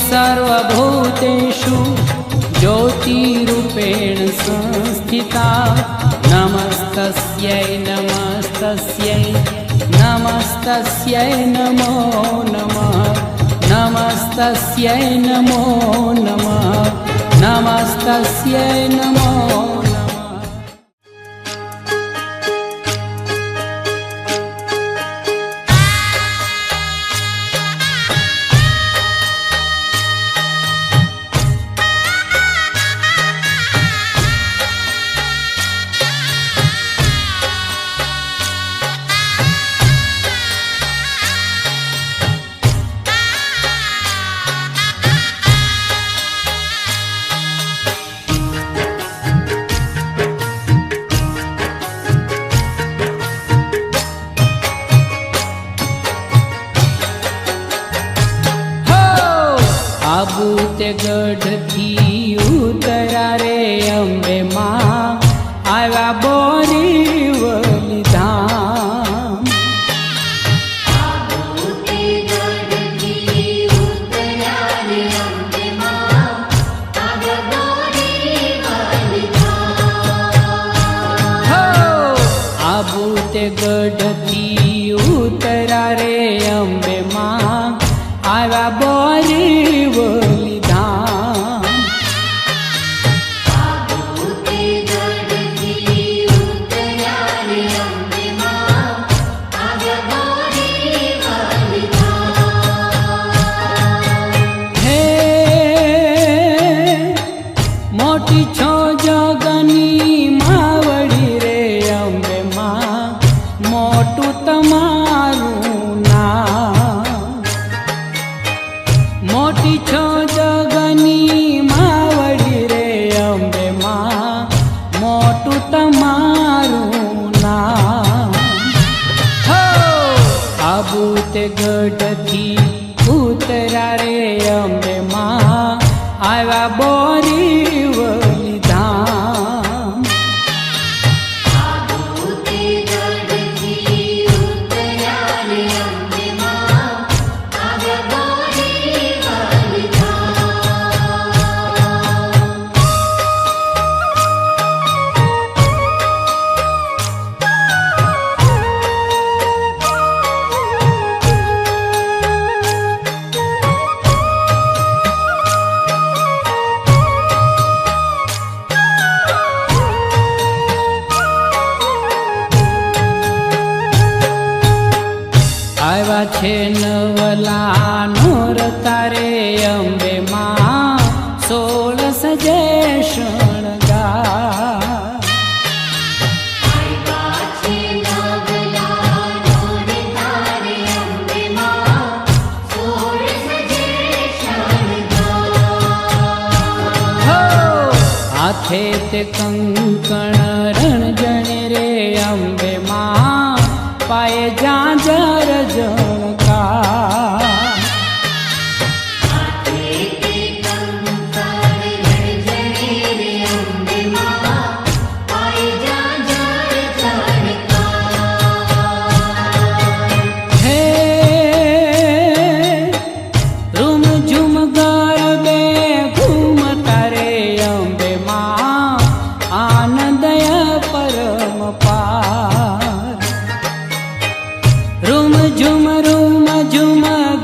सर्वभूतेषु ज्योतिरूपेण संस्थिता नमस्तस्यै नमस्तस्यै नमस्तस्यै नमो नमः नमस्तस्यै नमो नमः नमस्तस्यै नमो आबू ते गढ़थी उतरा रे अंबे मां आव्या बोरीवली धाम। आबू ते गढ़थी उतरा रे अंबे मां आव्या बोरीवली धाम। हो आबू ते गढ़थी उतरा रे अंबे मां आव्या बोरीवली धाम। आबू ते गढ़थी उतरा रे अंबे मां आव्या बोरीवली धाम। हे मोटी छो जगनी मावड़ी रे अंबे मां मोटू तमारू मोटी छो जगनी मावड़ी रे अंबे मां मोटू तमारू नाम। हो आबू ते गढ़थी उतरा रे अंबे मां आव्या बोरीवली धाम। आबू ते गढ़थी उतरा रे अंबे मां आव्या बोरीवली आव्या छे नवला नोरता रे अंबे मां 16 सजे शणगार। आव्या छे नवला नोरता रे अंबे मां 16 सजे शणगार। हो हाथे ते कंकण रणजणे रे अंबे मां पाए झांझर झणकार। हाथे ते कंकण रणजणे रे अंबे मां पाए झांझर झणकार। हे रूम झुम गरबे घूमता रे अंबे मां आनंदय परम पार। रूम झुम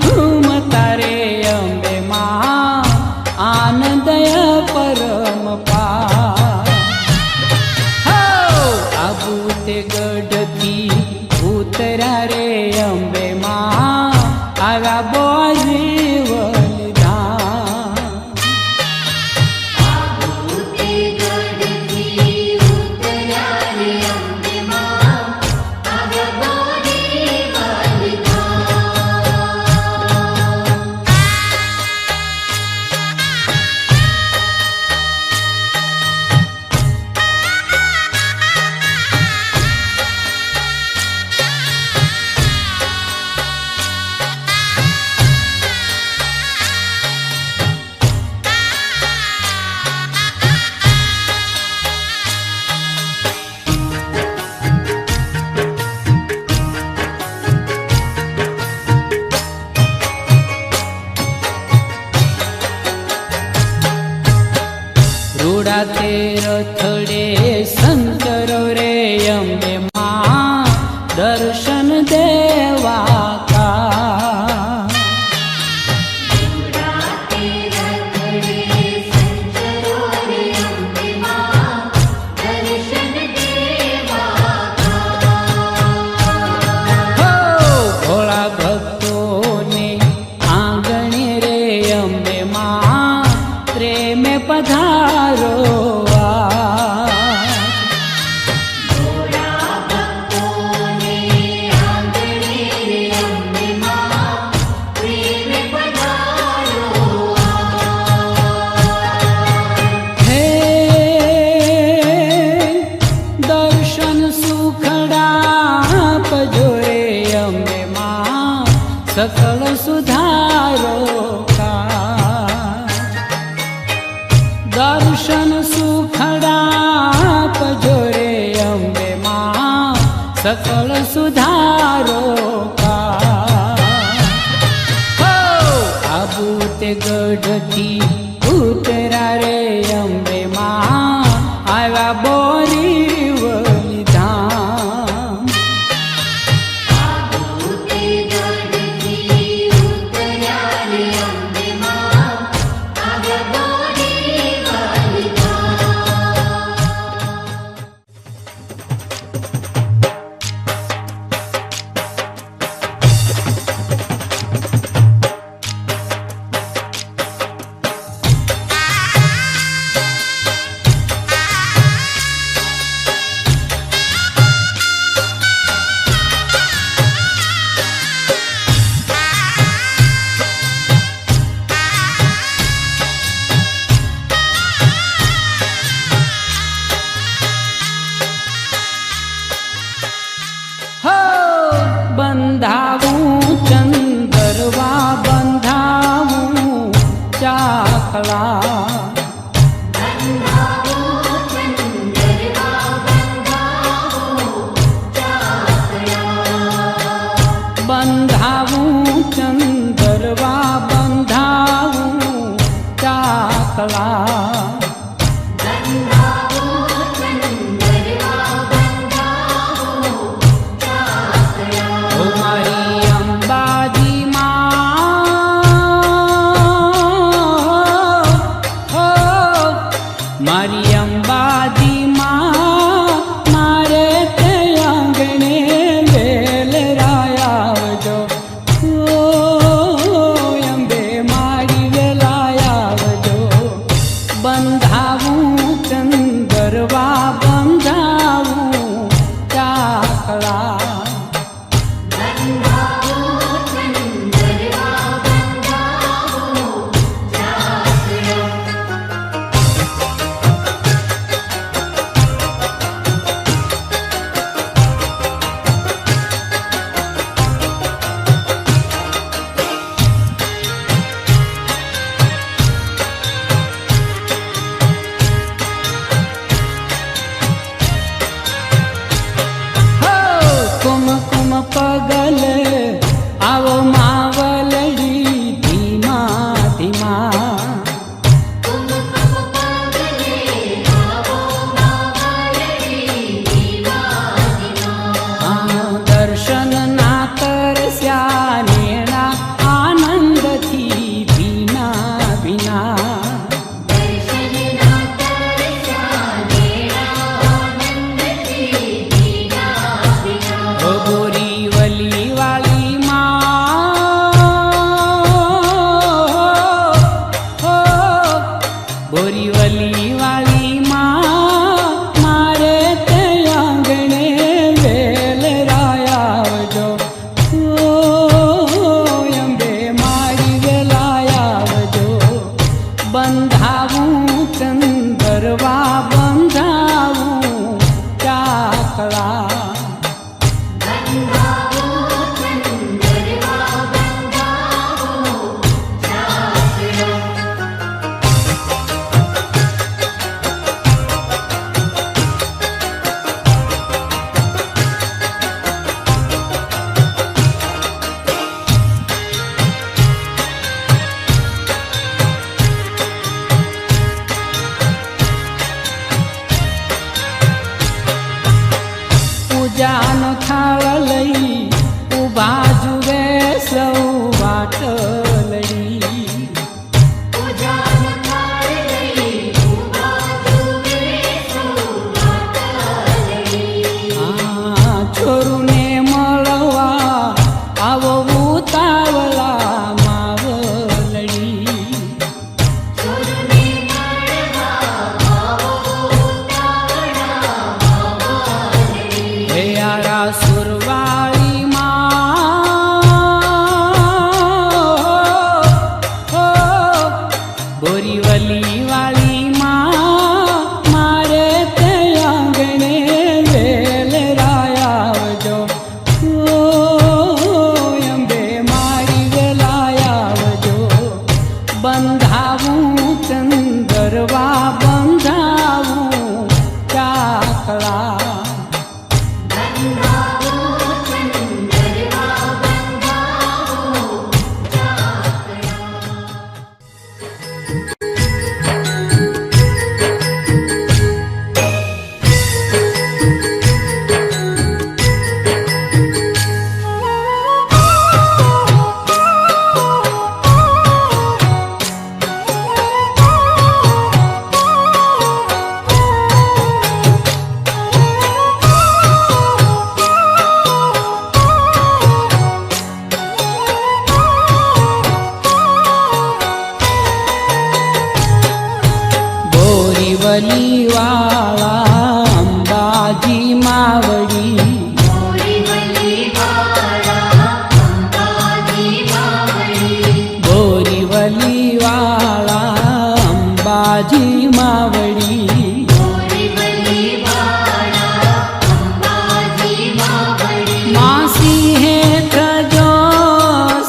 घूमता रे अंबे मां आनंदय परम पार। हो आबू ते गढ़थी उतरा रे अंबे मां आव्या बोरी રાતે રથડે સંચરો રે અંબે માં દર્શન દેવા કા રાતે રખડે સંચરો રે અંબે માં દર્શન દેવા હો ભોળા ભક્તોને આંગણે રે અંબે માં પ્રેમે પધારો ભોળા ભક્તોને આંગણે રે અંબે માં પ્રેમે પધારો હે દર્શન સુખડા પજોરે અંબે માં સકળ સુધારો દર્શન સુખડા પજોરે અંબે માં સકળ સુધારો આબુ તે ગઢથી ઉતરા રે અંબે માં આવ્યા બોરીવલી ધામ ભૂતે ગઢથી ઉતર્યા રે અંબે માં આવ્યા બોરીવલી ધામ હો બંધાવું ચંદરવા બંધાવું ચાખલા બંધાવો ચંદરવા બંધાવો ચાકડા બંધાવું ચંદરવા બંધાવું ચાખલા બંધાવો ચંદરવા બંધાવો ચાકડા ઓ મારી અંબાજી માં હો મારી અંબાજી માં મારે તે આંગણે વેલરાય આવજો ઓ થાળ લઈ ઊભા જુએ સૌ વાટલડી. પૂજાનો થાળ લઈ ઊભા જુએ સૌ વાટલડી. છોરુને મળવા આવો ઉતાવળા માવલડી. છોરુને મળવા આવો ઉતાવળા માવલડી. હે આરા સુરવાળી બોરીવલી વાળી મારે તે આંગણે વેલરાય આવજો. અંબે મારી વેલાય આવજો. બંધાવું ચંદરવા બંધાવું ચાકળા. બંધાવો ચંદરવા બંધાવો ચાકળા. બોરીવલી વાળા અંબાજી માવડી. બોરીવલી વાળા અંબાજી માવડી. બોરીવલી વાળા અંબાજી માવડી. બોરીવલી વાળા અંબાજી માવડી. માસી હેઠ જો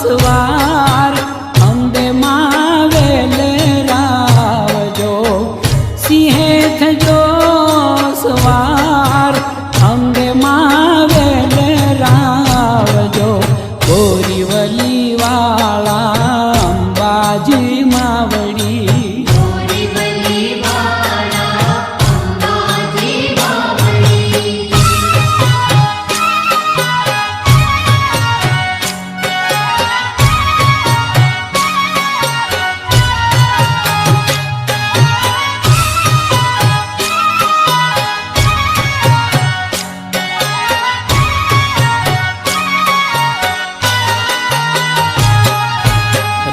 સવાર અંબે માવેલ રાવજો. સિંહેથ જો સવાર અંબે માવેલ રાવજો. બોરીવલી વાળા અંબાજી માવડી. બોરીવલી વાળા અંબાજી માવડી.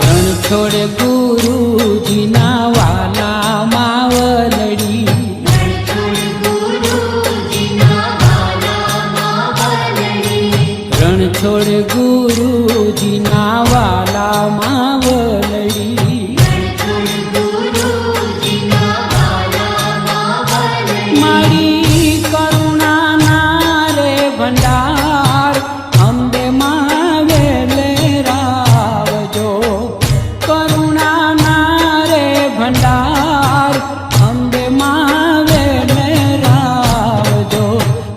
રણછોડ ગુરુજીના વાલા માવલડી. રણછોડ ગુરુજીના વાલા માવલડી. રણછોડ ગુરુજીના વાલા માવલડી. રણછોડ ગુરુજીના વાલા માવલડી. મારી કરુણાના રે ભંડાર અંબે માવેલ રાવજો. કરુણાના રે ભંડાર અંબે માવેલ રાવજો.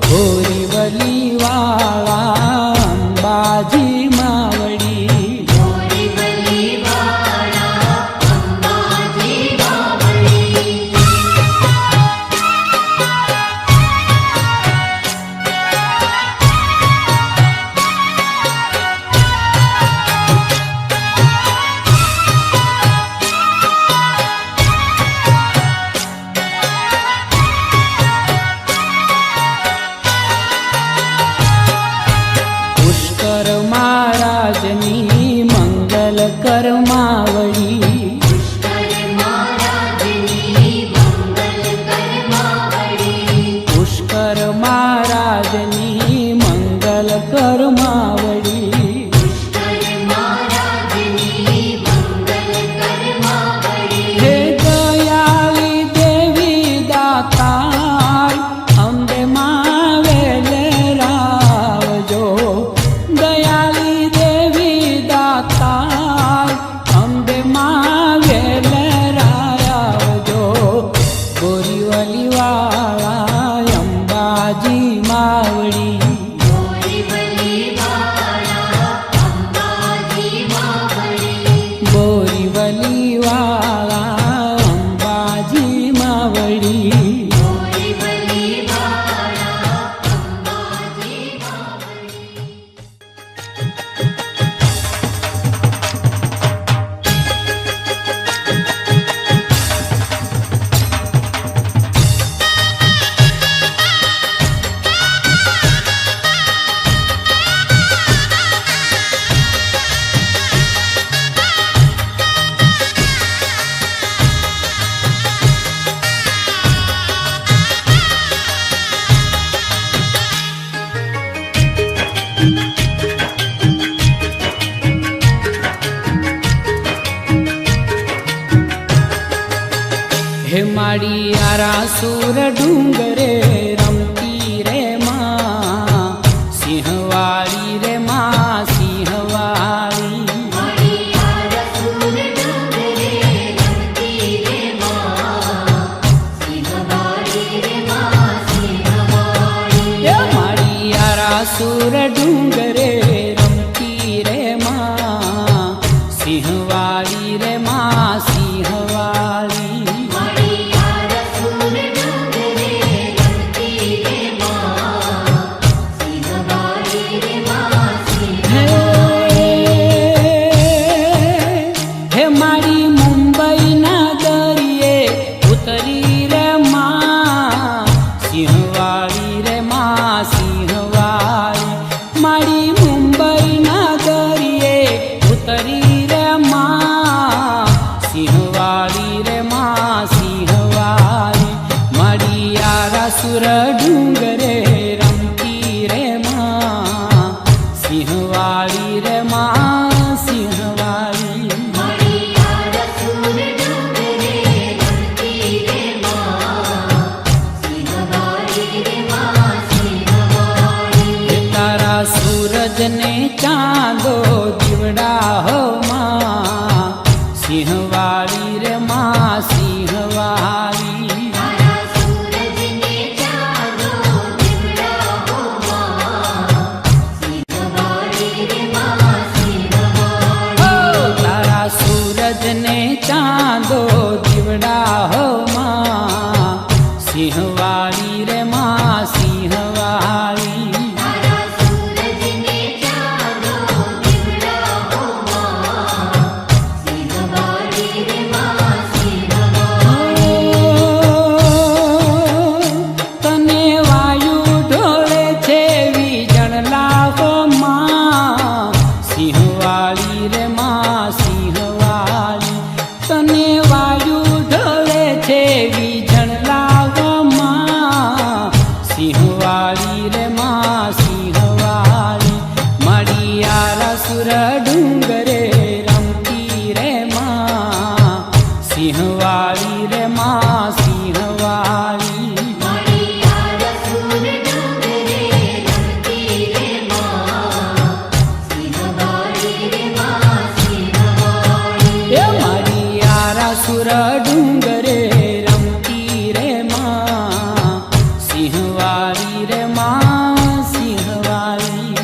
બોરીવલી વાળા અંબાજી માવડી. બોરીવલી વાળા અંબાજી માવડી. પુષ્કર મહારાજની મંગલ કરમાવડી. પુષ્કર મહારાજની મંગલ કરમાવડી. પુષ્કર મહારાજની મંગલ કરમાવડી. પુષ્કર મહારાજની મંગલ કરમાવડી. હે દયાળી દેવી દાતાર અંબે માવેલ રાવજો. દયાળી દેવી દાતાર અંબે માવેલ રાવજો. બોરીવલી વાળા અંબાજી માવડી. બોરીવલી વાળા અંબાજી માવડી. બોરીવલી વાળા અંબાજી માવડી. બોરીવલી વાળા અંબાજી માવડી. માડી આરાસુર ડુંગરે રમતી રે માં સિંહવાળી રે માં સિંહવાળી સુર ડુંગરે રમતી રે માં સિંહવાળી રે માં સિંહવાળી હે મારી મુંબઈના દરિયે ઉતરી રે માં સિંહવાળી રે માં સિંહવાળી મારી મુંબઈના દરિયે ઉતરી રે માં સિંહવાળી રે માં સિંહવાળી મારી આરાસુર ડુંગરે રમતી રે માં સિંહવાળી રે માં સિંહવાળી સૂરજને ચાંદો દીવડા હો માં સિંહવાળી રે માં સિંહવાળી તારા સૂરજને ચાંદો દીવડા હો માં સિંહવાળી રે માં સિંહવાળી સિંહવાળી રે માં સિંહવાળી તને વાયુ ઢળે છે વીજણ લાવમાં સિંહવાળી રે માં સિંહવાળી મારી આરાસુર ડુંગરે રમતી રે માં સિંહવાળી રે માં સિંહવાળી સુર ડુંગરે રમતી રે માં સિંહવાળી રે માં સિંહવાળી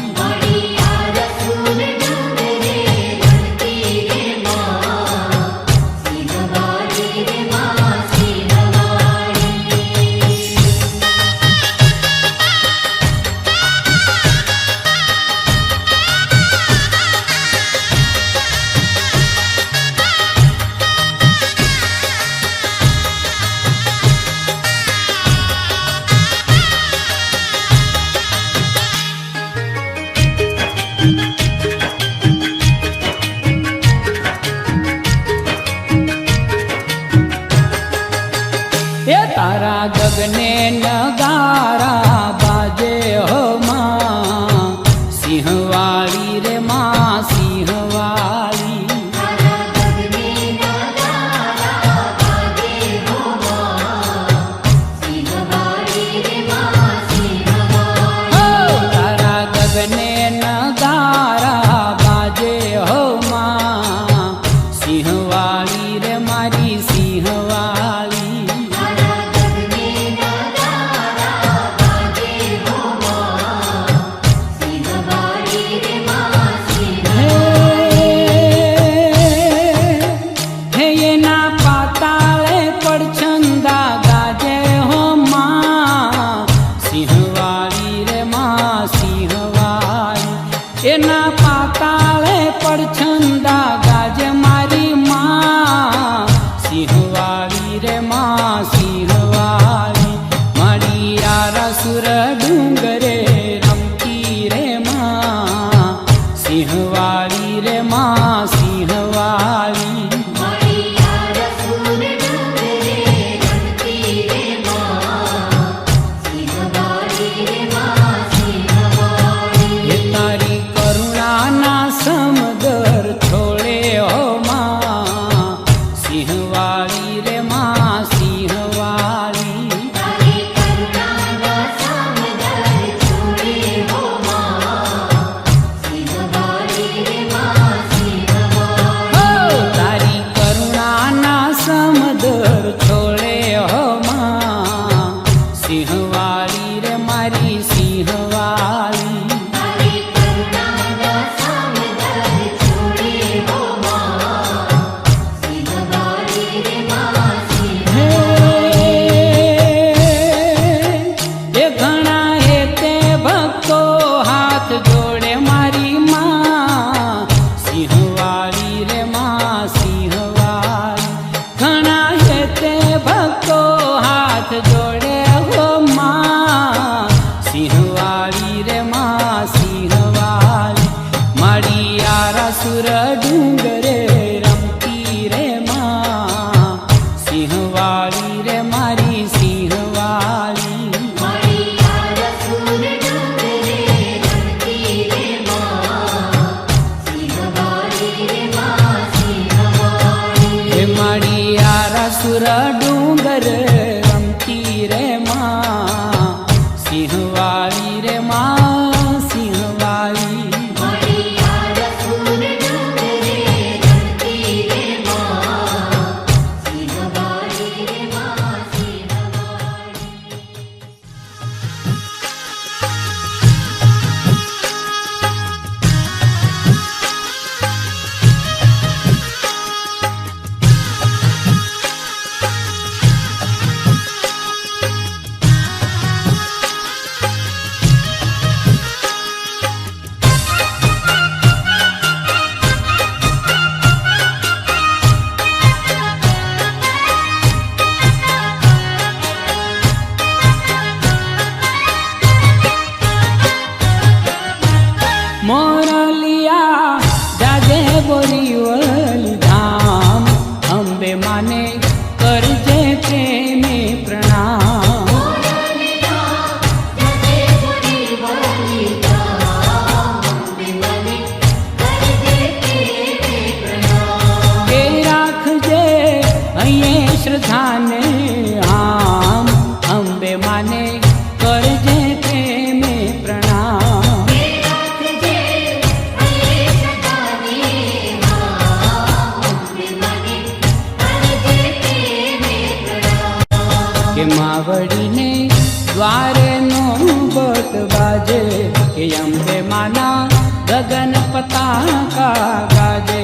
તારા ગગને નગારા બાજે હો માં સિંહવાળી રે માં સિંહવાળી તારા ગગને નગારા બાજે હો માં સિંહવાળી રે મારી સિંહવાળી સુર ડુંગર રમતી રે માં સિંહવાળી રે માં સિંહવાળી મણિયાર સુર ડુંગરે રમતી રે માં સિંહવાળી રે માં સિંહવાળી મોરલિયા જાજે બોલી વલી ધામ અંબે માને કરજે પ્રેમે પ્રણામ એ રાખજે અહીંયા શ્રદ્ધાને આમ અંબે માને કરજે પ્રેમે પ્રણામ કે માવડીને દ્વારે નો બત બાજે કે અંબે માના ગગન પતાકા ગાજે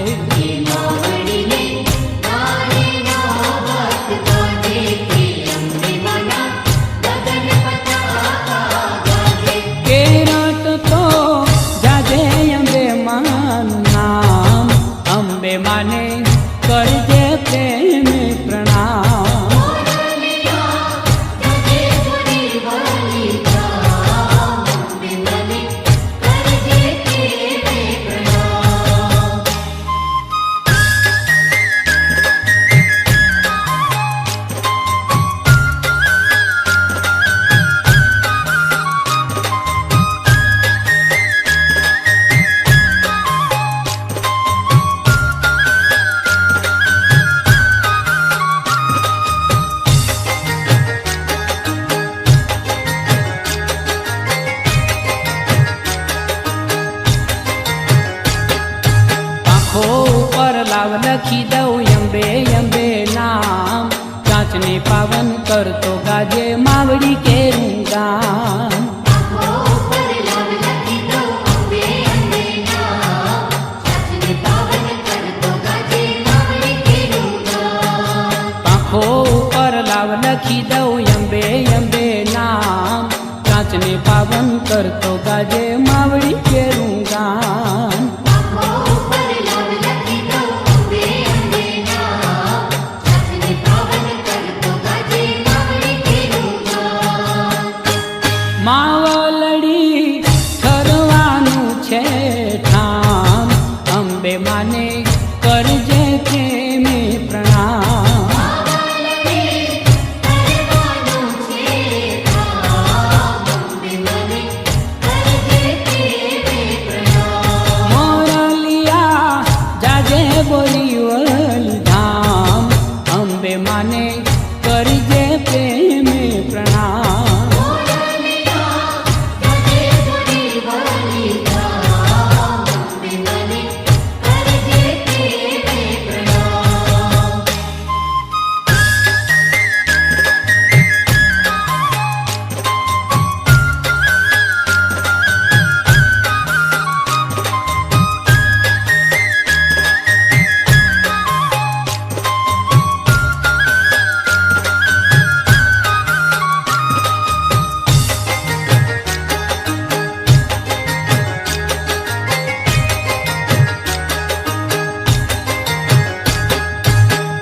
કે રાત તો જાજે અંબે માનું નામ અંબે માને કરજે પ્રેમે પ્રણામ ઉપર લાવ લખી દઉં અંબે અંબે નામ ચાંચને પાવન કરતો ગાજે માવડી કેરું ગામ પાંખો ઉપર લાવ લખી દઉં અંબે અંબે નામ ચાંચને પાવન કરતો ગાજે માવડી કેરું ગામ માવલડી ઠરવાનું છે ઠામ અંબે માને કરજે પ્રેમે પ્રણામ મોરલિયા જાજે બોલી વલી ધામ અંબે માને કરજે પ્રેમે પ્રણામ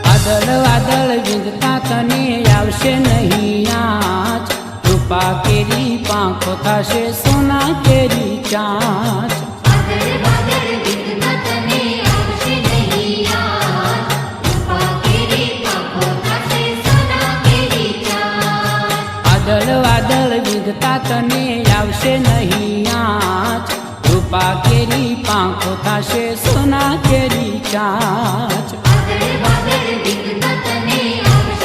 વાદળ વાદળ વિંધતા તને આવશે નહીં આંચ રૂપા કેરી પાંખો થશે સોના કેરી ચાંચ વાદળ વાદળ વિંધતા તને આવશે નહીં આંચ રૂપા કેરી પાંખો થશે સોના કેરી ચાંચ વાદળ વાદળ વિઘ્ન તને આવશે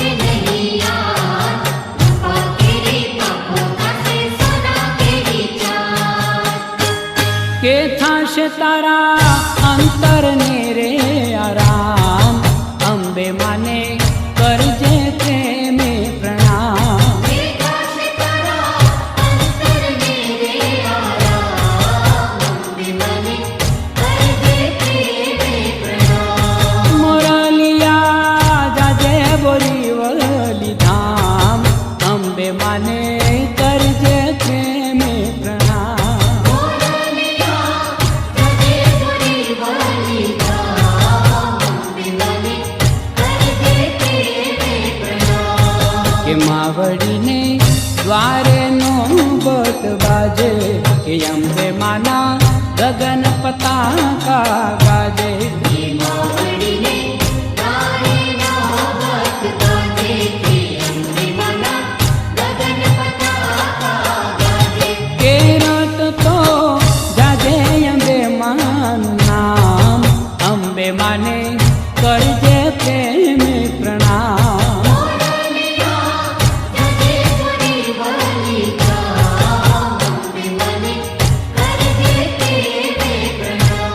આરામ અંબે માને કરજે પ્રેમે પ્રણામ વિકાસ કરા અંતર મેરે આરામ અંબે મને કરજે પ્રેમે પ્રણામ મોરલિયા જાજે બોરીવલી ધામ અંબે માને કરજે પ્રેમે પ્રણામ મોરલિયા જજે પુરી વાલી ધામ અંબે મને કરજે પ્રેમે પ્રણામ કે માવડીને દ્વારે નો બત બાજે કે અંબે માના ગગન પતાકા ગાજે માવડીને તારે નામત ગાજે કે અંબે માના ગગન પતાકા ગાજે કેરત તો જાજે અંબે માનું નામ અંબે માને કરજે પ્રેમે પ્રણામ મોરલિયા જજે પુરી વાલી ધામ અંબે મને કરજે પ્રેમે પ્રણામ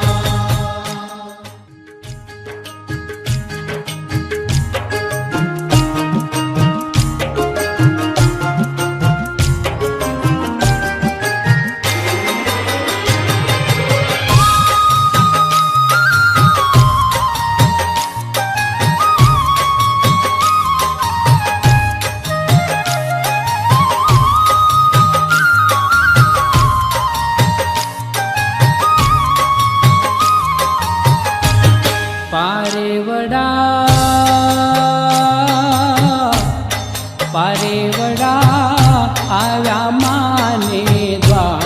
પારેવડા આવ્યા માને દ્વાર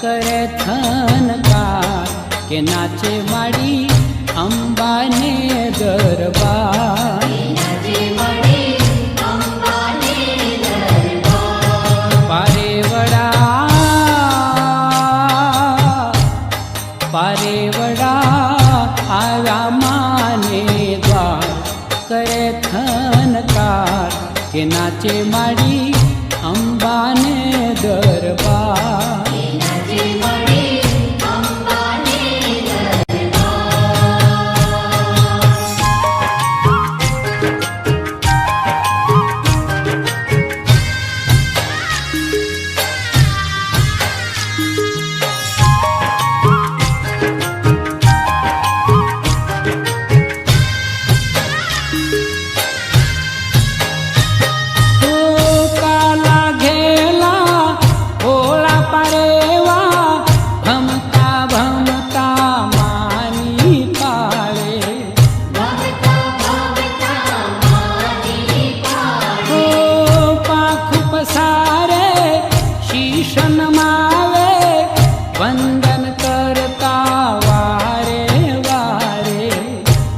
કરે થનકાર કે નાચે માડી અંબાને દરબાર જજે મળી અંબાને દરબાર પારેવડા આવ્યા માને દ્વાર કરે થનકાર કે નાચે માડી અંબાને દરબાર જજે મળી અંબાને દરબાર ઓ કાલા ઘેલા ભોળા પારેવા ભમતા ભમતા માની પાળે ભવતા ભવતા માની પાડે ઓ પાખું પસારે શીશ નમાવે વંદન કરતા વારે વારે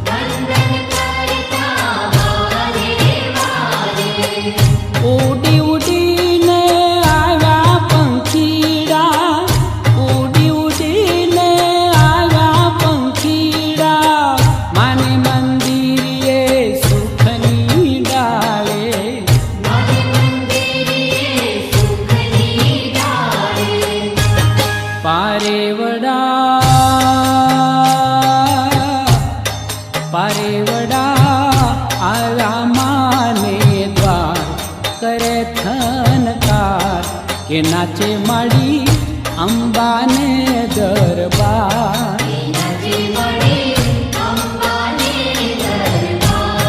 વંદન કરતા વારે વારે ઉડી ઉડીને આવ્યા પંખીડા ઉડી ઉડીને આવ્યા પંખીડા માને મંદિરે સુખની ડાળે મારે મંદિરે સુખની ડાળે પારેવડા આવ્યા માને દ્વાર કરે થનકાર કે નાચે માડી અંબાને દરબાર જજે મળી અંબાને દરબાર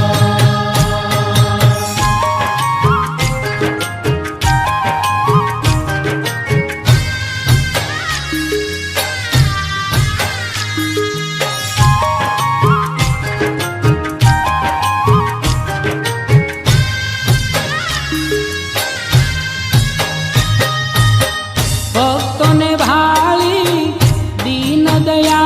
ભક્તોને ભાળી દીન દયા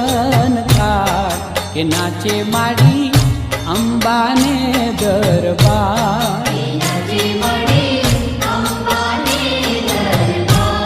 દર્શનકાર કે નાચે માડી અંબાને દરબાર. નજે મળે અંબાને દરબાર.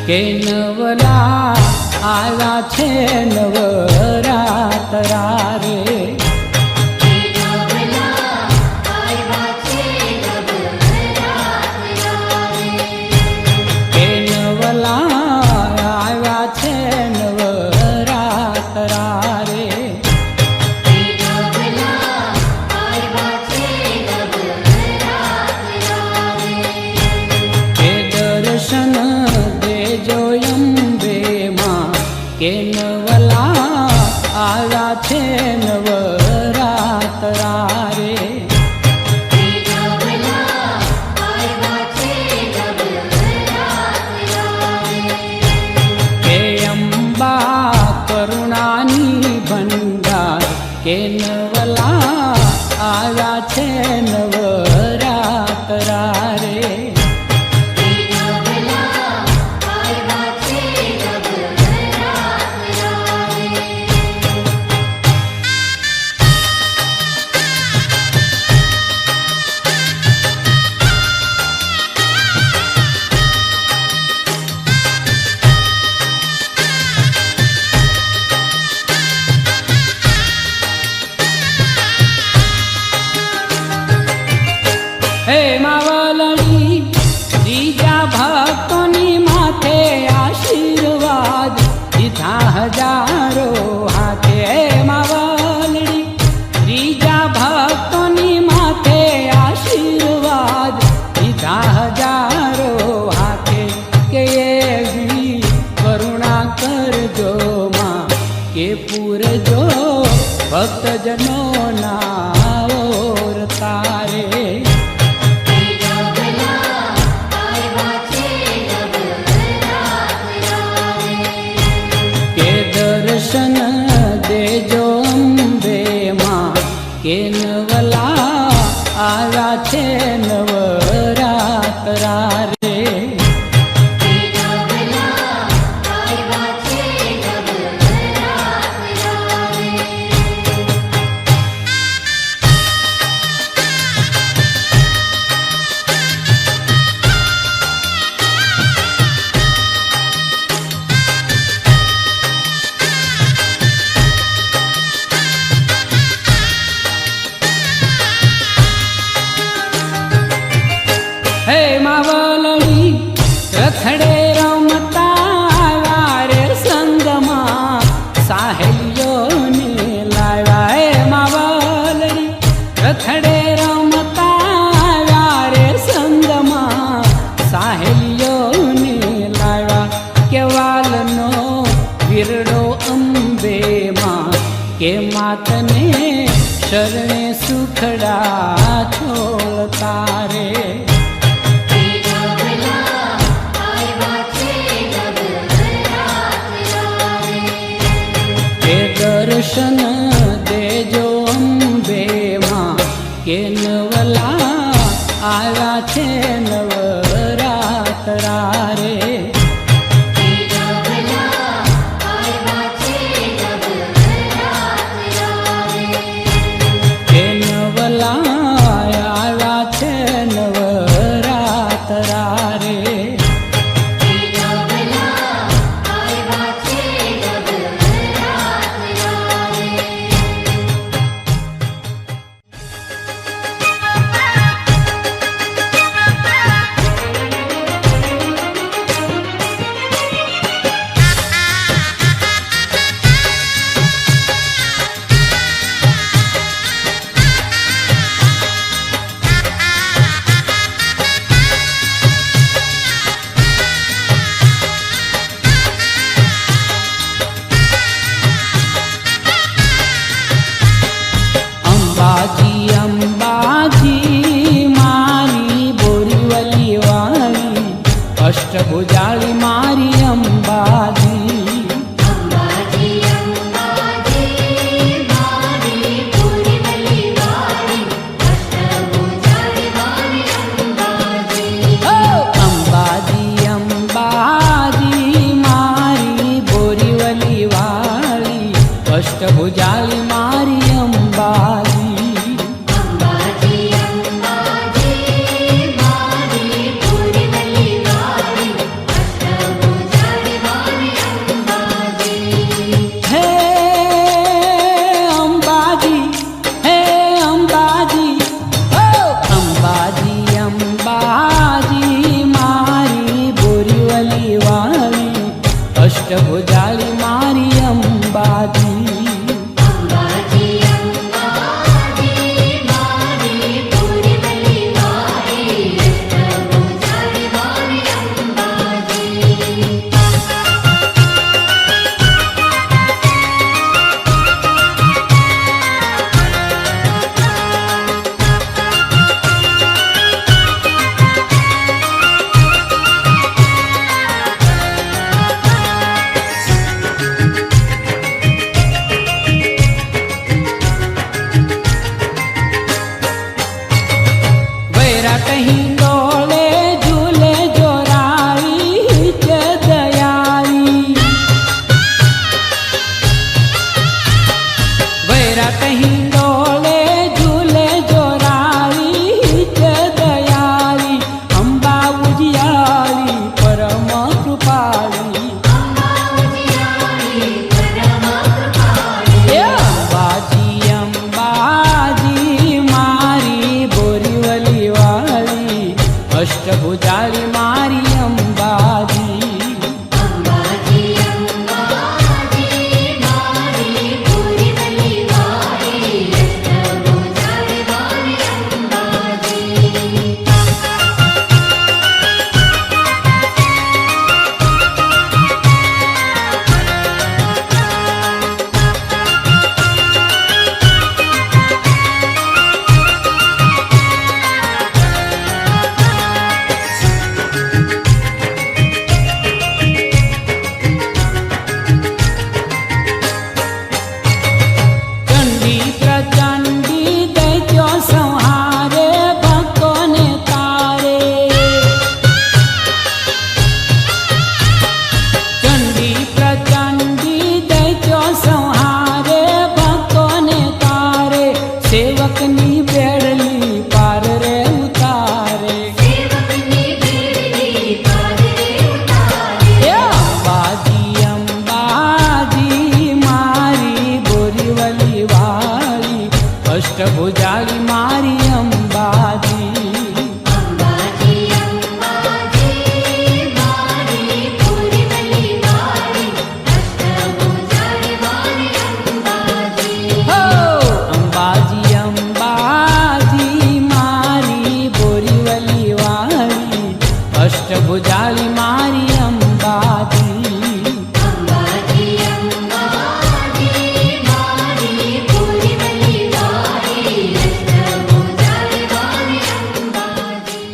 કે નવલા આવ્યા છે નવરાતરા રે. નવલા આવ્યા છે નવરાત્રા રે. કે નવલા આવ્યા છે નવરાતરા રે. નવલા આવ્યા છે નવરાત્રા રે. કે દર્શન દેજો અંબે માં કે નવલા આવ્યા છે નવરાતરા રે. નવલા આવ્યા છે નવરાત્રા રે. કે અંબા કરુણાની ભંડાર કે નવલા આવ્યા છે નવરાતરા રે. નવલા આવ્યા છે નવરાત્રા રે. હે માવલડી ત્રીજા ભક્તોની માથે આશીર્વાદ દીધા હજારો હાથે. હે માવલડી ત્રીજા ભક્તોની માથે આશીર્વાદ દીધા હજારો હાથે. કે એવી કરુણા કરજો માં કે પૂરજો ભક્તજનો ના ઓર તારે. નવલા આવ્યા છે નવરાત્રા રે. કે દર્શન દેજો અંબે માં કે નવલા આવ્યા છે નવરાતરા રે. નવલા આવ્યા છે નવરાત્રા રે. હે માવલડી રખડે રમતા આવ્યા રે સંગમાં સાહેલીઓને લાવ્યા. હે માવલડી રખડે રમતા આવ્યા રે સંગમાં સાહેલીઓને લાવ્યા. કે વાલનો વીરડો અંબે માં કે માતને શરણે સુખડા છોડતા રે. નવલા આવ્યા છે નવરાત્રા રે. કે દર્શન દેજો અંબે માં કે નવલા આવ્યા છે નવરાતરા રે. નવલા આવ્યા છે નવરાત્રા રે. કે નવલા આવ્યા છે નવરાતરા રે. નવલા આવ્યા છે નવરાત્રા રે. અંબાજી મારી બોરીવલી વાળી અષ્ટભુજાળી મારી અંબાજી અંબાજી અંબાજી મારી પૂરીવલી વાળી અષ્ટભુજાળી મારી અંબાજી અંબાજી અંબાજી મારી બોરીવલી વાળી અષ્ટભુજાળી મારી અંબાજી અંબાજી અંબાજી મારી પૂરીવલી વાળી અષ્ટભુજાળી મારી અંબાજી હે અંબાજી હે અંબાજી અંબાજી અંબાજી મારી બોરીવલી વાળી અષ્ટભુજાળી મારી અંબાજી અંબાજી અંબાજી મારી પૂરીવલી વાળી અષ્ટભુજાળી મારી અંબાજી वैरा कहीं डोले झूले जोराई च दयाली वैरा कहीं डोले झूले जोराई च दयाली अंबा उजियाली परम कृपाली અંબાજી પરમ કૃપાળી એ અંબાજી અંબાજી મારી બોરીવલી વાળી અષ્ટભુજાળી મારી અંબાજી અંબાજી અંબાજી મારી પૂરીવલી વાળી અષ્ટભુજાળી મારી અંબાજી ચંડી પ્રચંડી દૈત્યો સંહારે ભક્તોને તારે ચંડી પ્રચંડી દૈત્યો સંહારે ભક્તોને તારે સેવકની બેડલી પાર રે ઉતારે સેવકની બેડલી પાર રે ઉતારે એ અંબાજી અંબાજી મારી બોરીવલી વાળી અષ્ટભુજાળી મારી અંબાજી અંબાજી અંબાજી મારી પૂરીવલી વાળી અષ્ટભુજાળી મારી અંબાજી હો અંબાજી અંબાજી મારી બોરીવલી વાળી અષ્ટભુજાળી મારી અંબાજી અંબાજી અંબાજી મારી પૂરીવલી વાળી અષ્ટભુજાળી મારી અંબાજી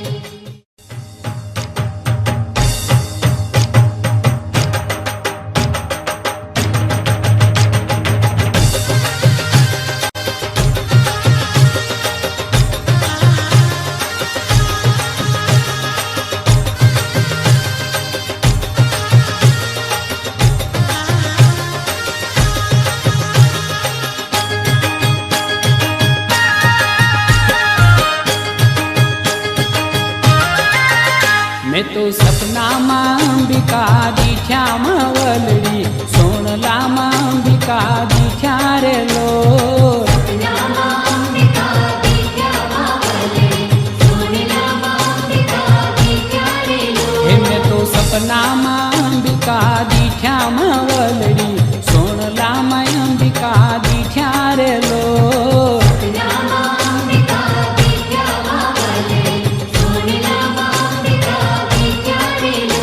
મેં તો સપનામાં અંબિકા દીઠ્યામાં વલડી સોનલામાં અંબિકા દીઠ્યા રે લો સપનામાં અંબિકા દીઠ્યા વાવલે સોનેલામાં અંબિકા દીઠ્યા રે લો હે મેં તો સપનામાં અંબિકા દીઠ્યામાં વલડી સોનલામાં અંબિકા દીઠ્યા રે લો સપનામાં અંબિકા દીઠ્યા વાવલે સોનેલામાં અંબિકા દીઠ્યા રે લો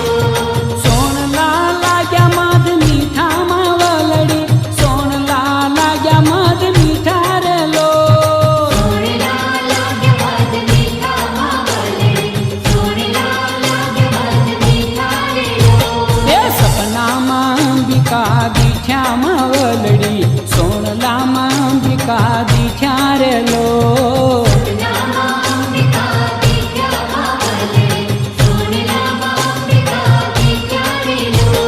સોનલા લાગ્યા માધ મીઠામાં વલડી સોનલા લાગ્યા માધ મીઠા રે લો સોનેલામાં રે લો સતનામાંબિકા વિદ્યા માવલે સોનલામાંબિકા વિદ્યા રે લો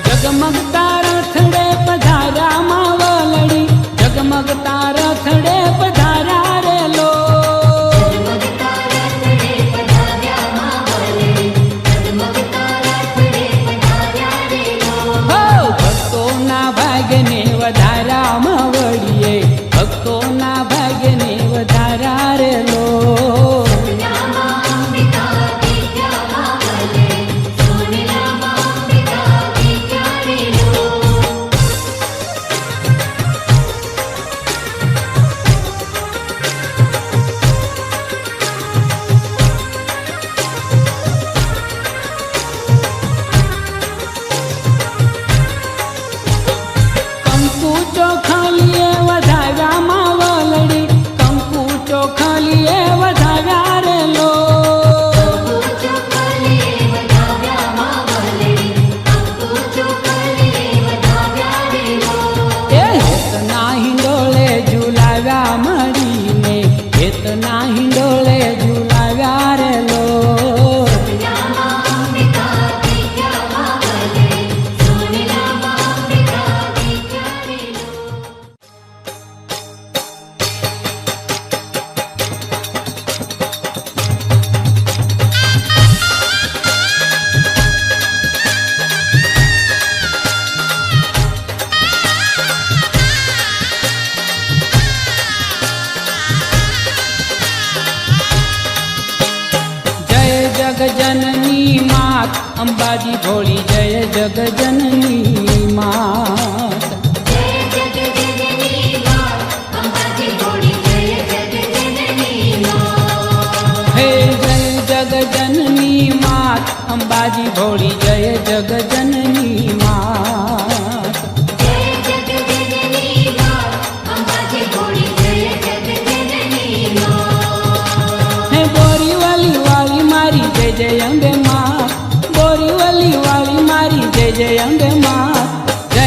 જગમગતા રથડે પધાર્યા માવલડી જગમગતા રથડે પધાર્યા રે લો જગમગતા રથડે પધાર્યા માવલે જગમગતા રથડે પધાર્યા રે લો હો ભક્તોના ભાગ્યને વધાર્યા માવડીએ ભક્તોના ભાગ્યને વધાર્યા રે લો સતનામાંબિકા વિદ્યા માવલે સોનલામાંબિકા વિદ્યા રે લો કંકુ ચોખાલીએ વધાવ્યા માવલડી કંકુ ચોખાલીએ વધાવ્યા રે લો અંકુ ચોખલીએ વધાવ્યા માવલે અંકુ ચોખલીએ વધાવ્યા રે લો એ હેતના હિંડોળે ઝુલાવ્યા મળીને હેતના હિંડોળે ઝુલાવ્યા રે લો સતનામાંબિકા વિદ્યા માવલે સોનલામાંબિકા વિદ્યા રે લો જય જગજનની માત અંબાજી ભોળી જય જગજનની માત જય જગજનની માત અંબાજી ભોળી જય જગજનની માત હે જય જગજનની માત અંબાજી ભોળી જય જગજનની માત જય જગજનની માત અંબાજી ભોળી જય જગજનની માત હે બોરીવલી વાળી મારી જય જય અંબે માં બોરીવલી વાળી મારી જય જય અંબે માં જય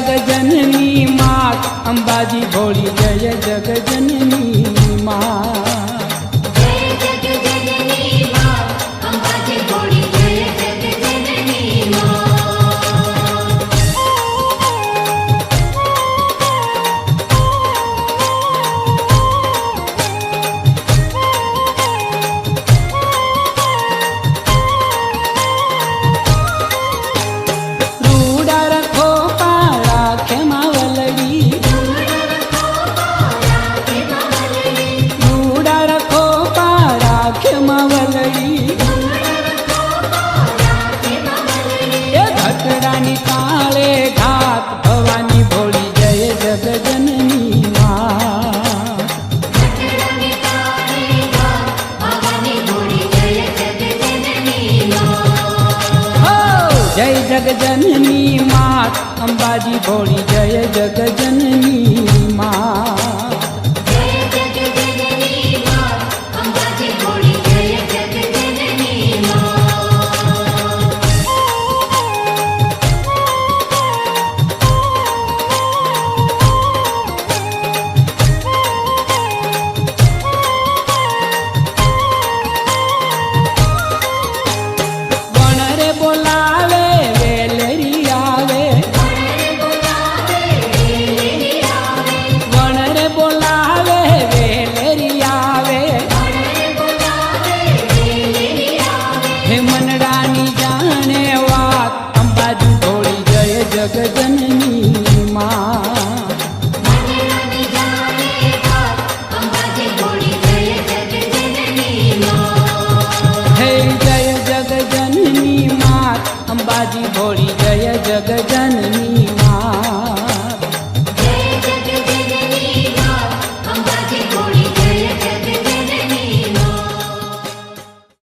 જગજનની માત અંબાજી ભોળી જય જગજનની માત જય જગજનની માત અંબાજી ભોળી જય જગજનની માત રૂડા રખો પાળા ખેમાવલડી રૂડા રખો પાળા ખેમાવલડી એ ઘટડાની તાળે ઘાત ભવાની ભોળી જય જગજનની માત ભવાની ભોળી જય જગજનની માત હો જય જગજનની માત અંબાજી ભોળી